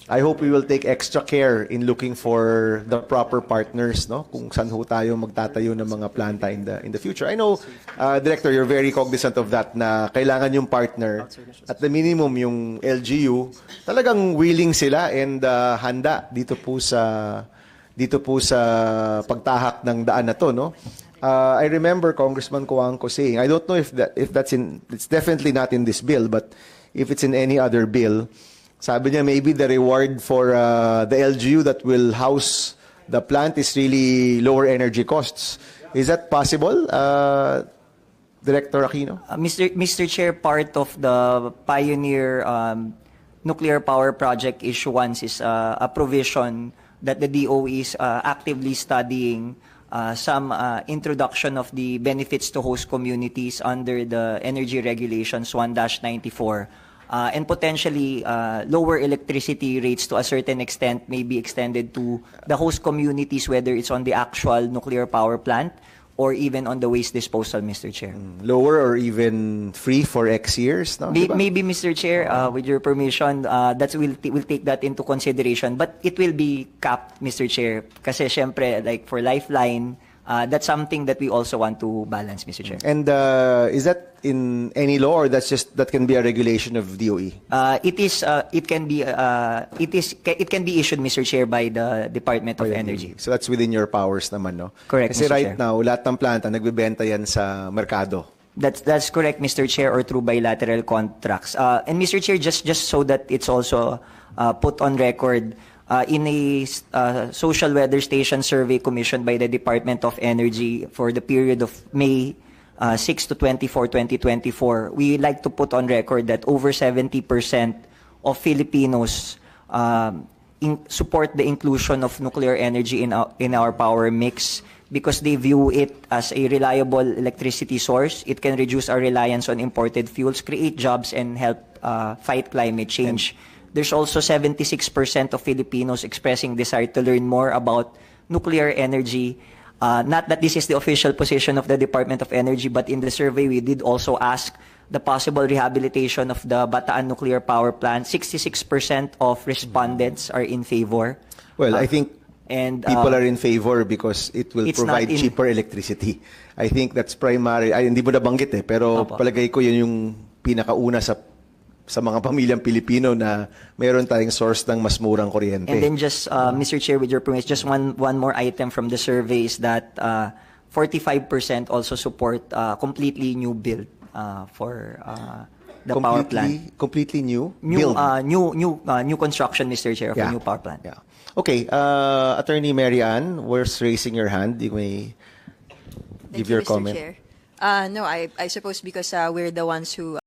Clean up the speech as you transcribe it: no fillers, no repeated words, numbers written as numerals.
I hope we will take extra care in looking for the proper partners, no? Kung saan ho tayo magtatayo ng mga planta in the future. I know, Director, you're very cognizant of that na kailangan yung partner at the minimum yung LGU talagang willing sila and handa dito po sa pagtahak ng daan na to, no? I remember Congressman Coangco saying, I don't know if it's definitely not in this bill, but if it's in any other bill, sabi niya maybe the reward for the LGU that will house the plant is really lower energy costs. Is that possible, Director Aquino? Mr. Chair, part of the Pioneer nuclear power project issuance is a provision that the DOE is actively studying some introduction of the benefits to host communities under the Energy Regulations 1-94. And potentially lower electricity rates to a certain extent may be extended to the host communities, whether it's on the actual nuclear power plant or even on the waste disposal, Mr. Chair. Lower or even free for X years? No? Maybe, Mr. Chair, with your permission, we'll take that into consideration. But it will be capped, Mr. Chair. Kasi syempre, like for Lifeline, that's something that we also want to balance, Mr. Chair. And is that in any law, or that can be a regulation of DOE? It can be issued, Mr. Chair, by the Department of Energy. So that's within your powers naman, no? Correct, Kasi Mr. right Chair. now, lahat ng planta nagbebenta yan sa merkado. That's correct, Mr. Chair, or through bilateral contracts. And Mr. Chair, just so that it's also put on record, in a social weather station survey commissioned by the Department of Energy for the period of May 6 to 24, 2024, we like to put on record that over 70% of Filipinos support the inclusion of nuclear energy in our power mix because they view it as a reliable electricity source. It can reduce our reliance on imported fuels, create jobs, and help fight climate change. There's also 76% of Filipinos expressing desire to learn more about nuclear energy. Not that this is the official position of the Department of Energy, but in the survey we did also ask the possible rehabilitation of the Bataan nuclear power plant. 66% of respondents are in favor. Well, I think and people are in favor because it will provide cheaper electricity. I think that's primary. Ay, hindi mo nabanggit pero palagay ko yun yung pinakauna sa mga pamilyang Pilipino na meron tayong source ng mas murang kuryente. And then just, Mr. Chair, with your permission, just one more item from the survey is that 45% also support completely new build for the power plant. Completely new? New construction, Mr. Chair, of a new power plant. Yeah. Okay, Attorney Mary Ann, where's raising your hand? You may give your comment. Mr. Chair. No, I suppose because we're the ones who